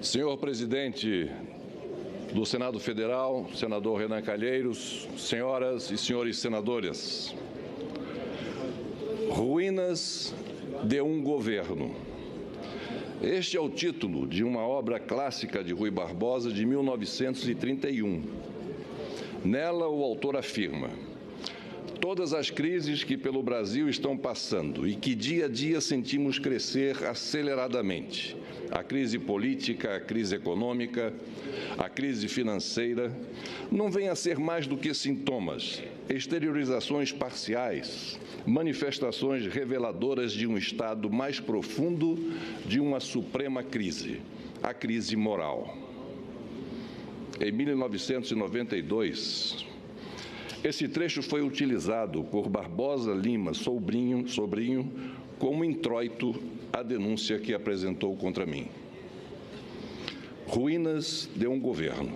Senhor presidente do Senado Federal, senador Renan Calheiros, senhoras e senhores senadores, ruínas de um governo. Este é o título de uma obra clássica de Rui Barbosa de 1931. Nela, o autor afirma: todas as crises que pelo Brasil estão passando e que dia a dia sentimos crescer aceleradamente, a crise política, a crise econômica, a crise financeira, não vêm a ser mais do que sintomas, exteriorizações parciais, manifestações reveladoras de um estado mais profundo de uma suprema crise, a crise moral. Em 1992, esse trecho foi utilizado por Barbosa Lima Sobrinho como introito à denúncia que apresentou contra mim. Ruínas de um governo.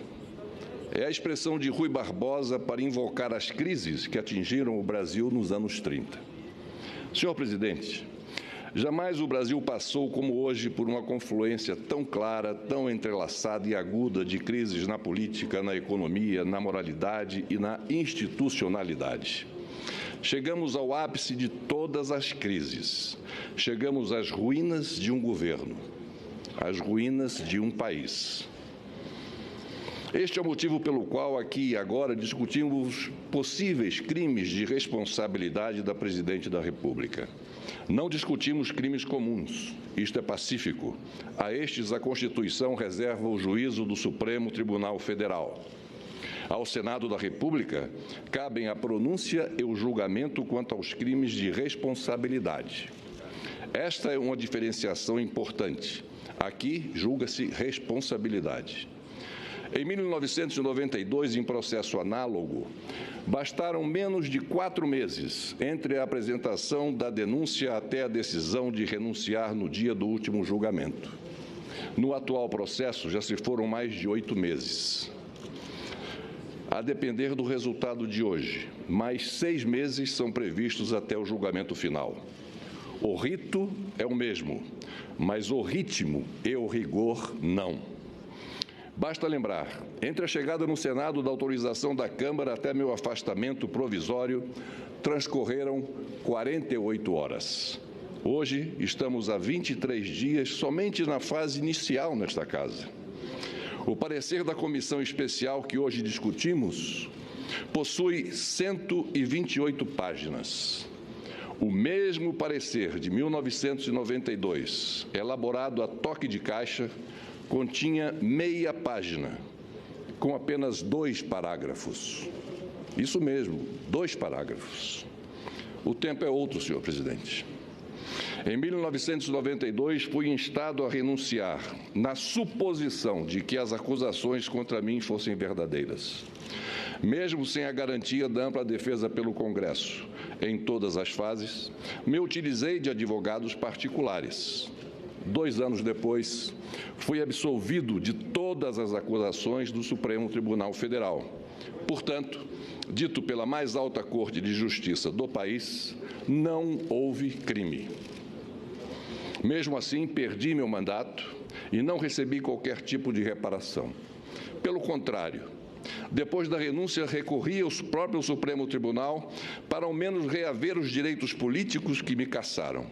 É a expressão de Rui Barbosa para invocar as crises que atingiram o Brasil nos anos 30. Senhor presidente, jamais o Brasil passou como hoje por uma confluência tão clara, tão entrelaçada e aguda de crises na política, na economia, na moralidade e na institucionalidade. Chegamos ao ápice de todas as crises. Chegamos às ruínas de um governo, às ruínas de um país. Este é o motivo pelo qual aqui e agora discutimos possíveis crimes de responsabilidade da Presidente da República. Não discutimos crimes comuns, isto é pacífico. A estes a Constituição reserva o juízo do Supremo Tribunal Federal. Ao Senado da República cabem a pronúncia e o julgamento quanto aos crimes de responsabilidade. Esta é uma diferenciação importante. Aqui julga-se responsabilidade. Em 1992, em processo análogo, bastaram menos de 4 meses entre a apresentação da denúncia até a decisão de renunciar no dia do último julgamento. No atual processo, já se foram mais de 8 meses. A depender do resultado de hoje, mais 6 meses são previstos até o julgamento final. O rito é o mesmo, mas o ritmo e o rigor não. Basta lembrar, entre a chegada no Senado da autorização da Câmara até meu afastamento provisório, transcorreram 48 horas. Hoje, estamos há 23 dias somente na fase inicial nesta casa. O parecer da comissão especial que hoje discutimos possui 128 páginas. O mesmo parecer de 1992, elaborado a toque de caixa, continha meia página, com apenas 2 parágrafos. Isso mesmo, 2 parágrafos. O tempo é outro, senhor presidente. Em 1992, fui instado a renunciar, na suposição de que as acusações contra mim fossem verdadeiras. Mesmo sem a garantia da ampla defesa pelo Congresso, em todas as fases, me utilizei de advogados particulares. 2 anos depois, fui absolvido de todas as acusações do Supremo Tribunal Federal. Portanto, dito pela mais alta Corte de Justiça do país, não houve crime. Mesmo assim, perdi meu mandato e não recebi qualquer tipo de reparação. Pelo contrário, depois da renúncia, recorri ao próprio Supremo Tribunal para ao menos reaver os direitos políticos que me cassaram.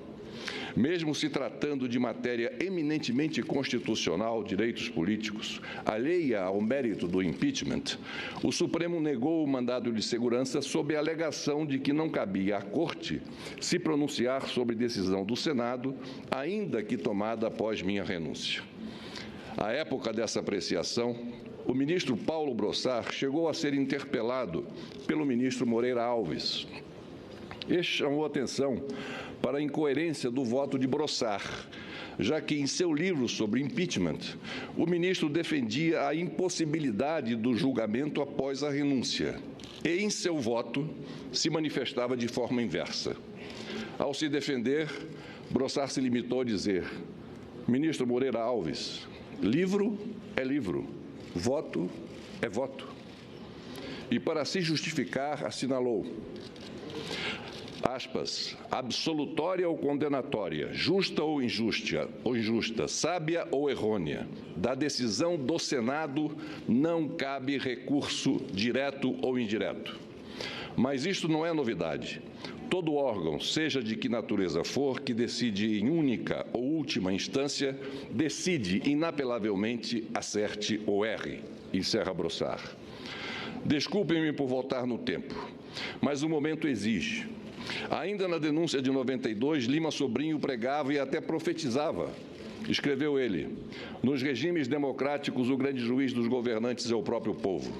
Mesmo se tratando de matéria eminentemente constitucional, direitos políticos, alheia ao mérito do impeachment, o Supremo negou o mandado de segurança sob a alegação de que não cabia à Corte se pronunciar sobre decisão do Senado, ainda que tomada após minha renúncia. À época dessa apreciação, o ministro Paulo Brossard chegou a ser interpelado pelo ministro Moreira Alves. Este chamou atenção para a incoerência do voto de Brossard, já que em seu livro sobre impeachment, o ministro defendia a impossibilidade do julgamento após a renúncia e, em seu voto, se manifestava de forma inversa. Ao se defender, Brossard se limitou a dizer: ministro Moreira Alves, livro é livro, voto é voto. E, para se justificar, assinalou: aspas, absolutória ou condenatória, justa ou injusta, sábia ou errônea, da decisão do Senado não cabe recurso direto ou indireto. Mas isto não é novidade. Todo órgão, seja de que natureza for, que decide em única ou última instância, decide inapelavelmente, acerte ou erre, encerra Brossard. Desculpem-me por voltar no tempo, mas o momento exige. Ainda na denúncia de 92, Lima Sobrinho pregava e até profetizava. Escreveu ele: nos regimes democráticos, o grande juiz dos governantes é o próprio povo.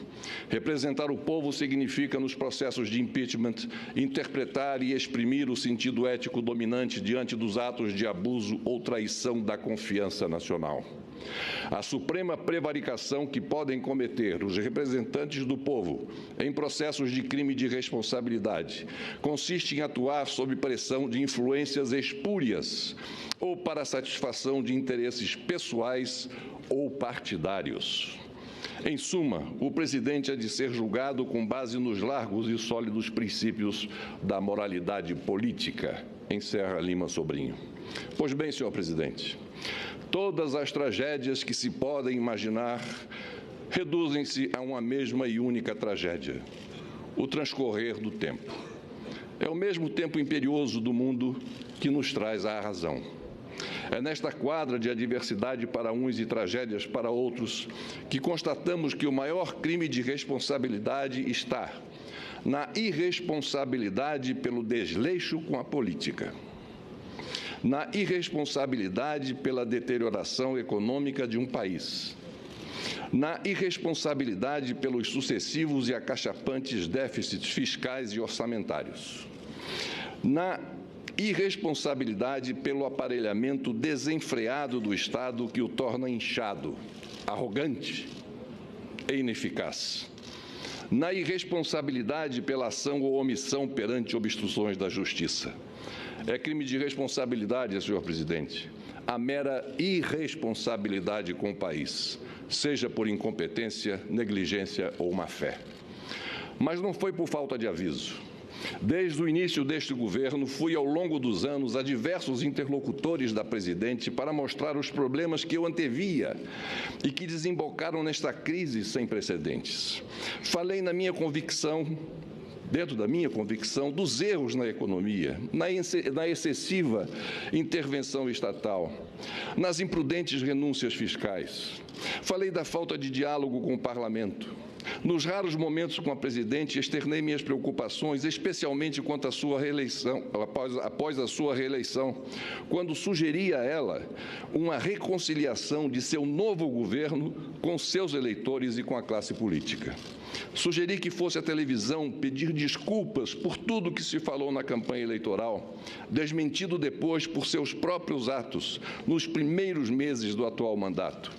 Representar o povo significa, nos processos de impeachment, interpretar e exprimir o sentido ético dominante diante dos atos de abuso ou traição da confiança nacional. A suprema prevaricação que podem cometer os representantes do povo em processos de crime de responsabilidade consiste em atuar sob pressão de influências espúrias ou para a satisfação de interesses pessoais ou partidários. Em suma, o presidente é de ser julgado com base nos largos e sólidos princípios da moralidade política, encerra Lima Sobrinho. Pois bem, senhor presidente, todas as tragédias que se podem imaginar reduzem-se a uma mesma e única tragédia: o transcorrer do tempo. É o mesmo tempo imperioso do mundo que nos traz a razão. É nesta quadra de adversidade para uns e tragédias para outros que constatamos que o maior crime de responsabilidade está na irresponsabilidade pelo desleixo com a política, na irresponsabilidade pela deterioração econômica de um país, na irresponsabilidade pelos sucessivos e acachapantes déficits fiscais e orçamentários, na irresponsabilidade pelo aparelhamento desenfreado do Estado que o torna inchado, arrogante e ineficaz, na irresponsabilidade pela ação ou omissão perante obstruções da Justiça. É crime de responsabilidade, senhor presidente, a mera irresponsabilidade com o país, seja por incompetência, negligência ou má-fé. Mas não foi por falta de aviso. Desde o início deste governo, fui ao longo dos anos a diversos interlocutores da presidente para mostrar os problemas que eu antevia e que desembocaram nesta crise sem precedentes. Falei na minha convicção, dentro da minha convicção, dos erros na economia, na excessiva intervenção estatal, nas imprudentes renúncias fiscais. Falei da falta de diálogo com o Parlamento. Nos raros momentos com a presidente, externei minhas preocupações, especialmente quanto à sua reeleição, após a sua reeleição, quando sugeri a ela uma reconciliação de seu novo governo com seus eleitores e com a classe política. Sugeri que fosse à televisão pedir desculpas por tudo que se falou na campanha eleitoral, desmentido depois por seus próprios atos nos primeiros meses do atual mandato.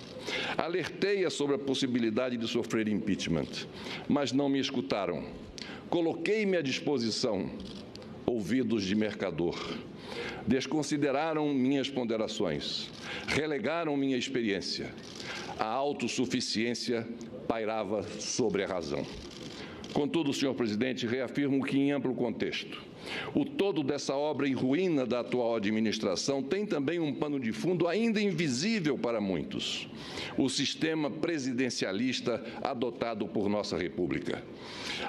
Alertei-a sobre a possibilidade de sofrer impeachment, mas não me escutaram. Coloquei-me à disposição, ouvidos de mercador. Desconsideraram minhas ponderações, relegaram minha experiência. A autossuficiência pairava sobre a razão. Contudo, senhor presidente, reafirmo que, em amplo contexto, o todo dessa obra em ruína da atual administração tem também um pano de fundo ainda invisível para muitos: o sistema presidencialista adotado por nossa República.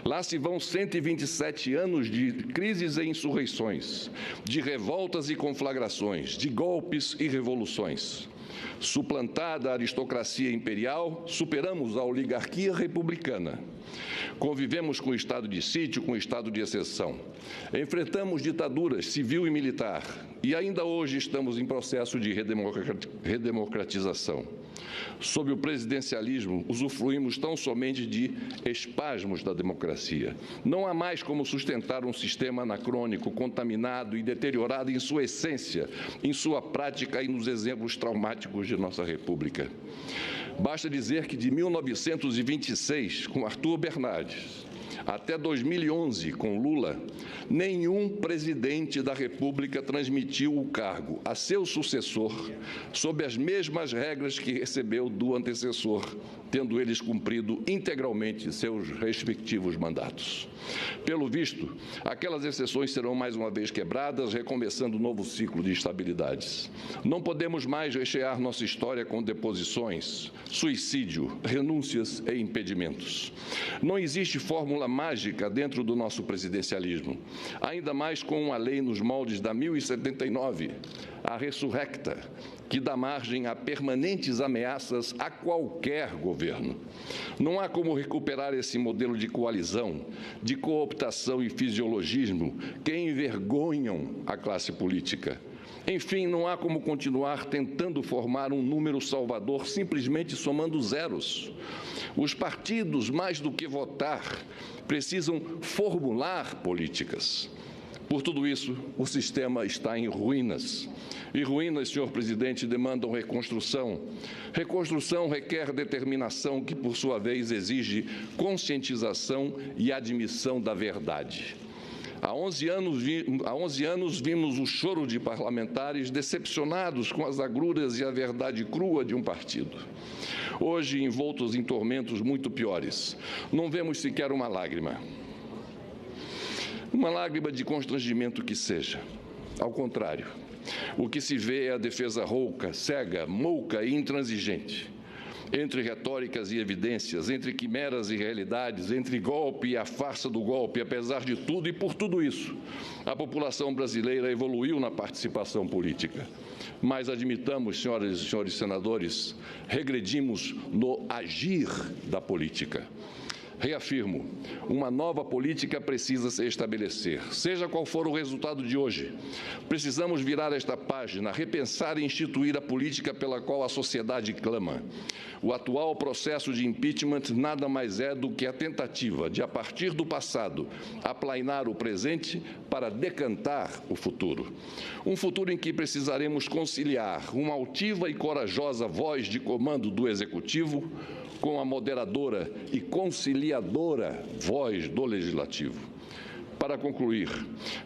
Lá se vão 127 anos de crises e insurreições, de revoltas e conflagrações, de golpes e revoluções. Suplantada a aristocracia imperial, superamos a oligarquia republicana. Convivemos com o estado de sítio, com o estado de exceção. Enfrentamos ditaduras civil e militar e ainda hoje estamos em processo de redemocratização. Sob o presidencialismo, usufruímos tão somente de espasmos da democracia. Não há mais como sustentar um sistema anacrônico, contaminado e deteriorado em sua essência, em sua prática e nos exemplos traumáticos de nossa República. Basta dizer que de 1926, com Arthur Bernardes, Até 2011, com Lula, nenhum presidente da República transmitiu o cargo a seu sucessor sob as mesmas regras que recebeu do antecessor, tendo eles cumprido integralmente seus respectivos mandatos. Pelo visto, aquelas exceções serão mais uma vez quebradas, recomeçando um novo ciclo de instabilidades. Não podemos mais rechear nossa história com deposições, suicídio, renúncias e impedimentos. Não existe fórmula mágica dentro do nosso presidencialismo, ainda mais com uma lei nos moldes da 1079, a ressurrecta, que dá margem a permanentes ameaças a qualquer governo. Não há como recuperar esse modelo de coalizão, de cooptação e fisiologismo que envergonham a classe política. Enfim, não há como continuar tentando formar um número salvador simplesmente somando zeros. Os partidos, mais do que votar, precisam formular políticas. Por tudo isso, o sistema está em ruínas. E ruínas, senhor presidente, demandam reconstrução. Reconstrução requer determinação, que, por sua vez, exige conscientização e admissão da verdade. Há 11 anos vimos o choro de parlamentares decepcionados com as agruras e a verdade crua de um partido. Hoje, envoltos em tormentos muito piores, não vemos sequer uma lágrima de constrangimento que seja. Ao contrário, o que se vê é a defesa rouca, cega, mouca e intransigente. Entre retóricas e evidências, entre quimeras e realidades, entre golpe e a farsa do golpe, apesar de tudo e por tudo isso, a população brasileira evoluiu na participação política. Mas admitamos, senhoras e senhores senadores, regredimos no agir da política. Reafirmo, uma nova política precisa se estabelecer, seja qual for o resultado de hoje. Precisamos virar esta página, repensar e instituir a política pela qual a sociedade clama. O atual processo de impeachment nada mais é do que a tentativa de, a partir do passado, aplainar o presente para decantar o futuro. Um futuro em que precisaremos conciliar uma altiva e corajosa voz de comando do Executivo com a moderadora e conciliadora voz do Legislativo. Para concluir,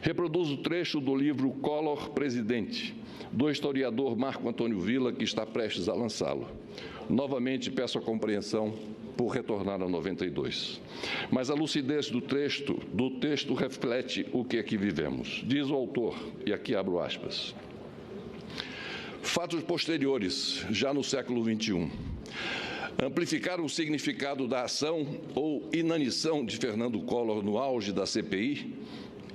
reproduzo o trecho do livro Collor, Presidente, do historiador Marco Antônio Villa, que está prestes a lançá-lo. Novamente peço a compreensão por retornar a 92. Mas a lucidez do texto reflete o que aqui vivemos. Diz o autor, e aqui abro aspas: fatos posteriores, já no século XXI, amplificaram o significado da ação ou inanição de Fernando Collor no auge da CPI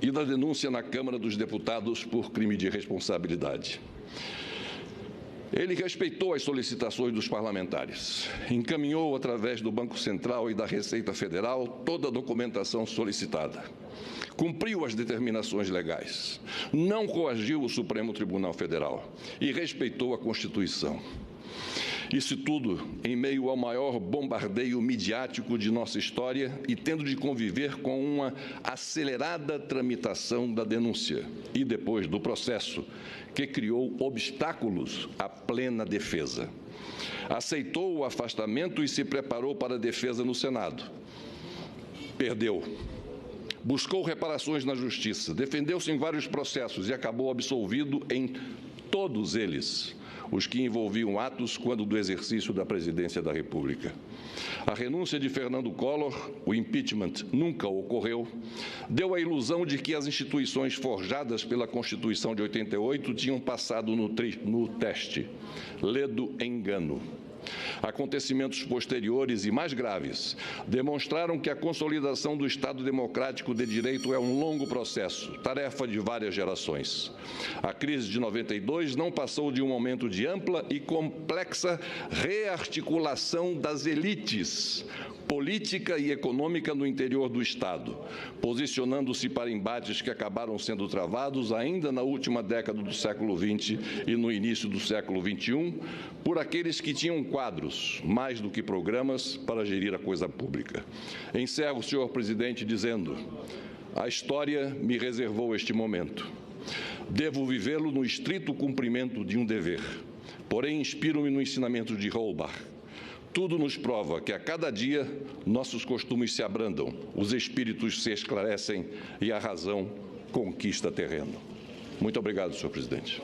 e da denúncia na Câmara dos Deputados por crime de responsabilidade. Ele respeitou as solicitações dos parlamentares, encaminhou através do Banco Central e da Receita Federal toda a documentação solicitada, cumpriu as determinações legais, não coagiu o Supremo Tribunal Federal e respeitou a Constituição. Isso tudo em meio ao maior bombardeio midiático de nossa história e tendo de conviver com uma acelerada tramitação da denúncia e depois do processo, que criou obstáculos à plena defesa. Aceitou o afastamento e se preparou para a defesa no Senado. Perdeu. Buscou reparações na Justiça, defendeu-se em vários processos e acabou absolvido em todos eles, os que envolviam atos quando do exercício da presidência da República. A renúncia de Fernando Collor, o impeachment nunca ocorreu, deu a ilusão de que as instituições forjadas pela Constituição de 88 tinham passado no teste. Ledo engano. Acontecimentos posteriores e mais graves demonstraram que a consolidação do Estado democrático de direito é um longo processo, tarefa de várias gerações. A crise de 92 não passou de um momento de ampla e complexa rearticulação das elites política e econômica no interior do Estado, posicionando-se para embates que acabaram sendo travados ainda na última década do século XX e no início do século XXI, por aqueles que tinham quadros, mais do que programas, para gerir a coisa pública. Encerro, senhor presidente, dizendo: a história me reservou este momento. Devo vivê-lo no estrito cumprimento de um dever. Porém, inspiro-me no ensinamento de Holbach. Tudo nos prova que a cada dia nossos costumes se abrandam, os espíritos se esclarecem e a razão conquista terreno. Muito obrigado, senhor presidente.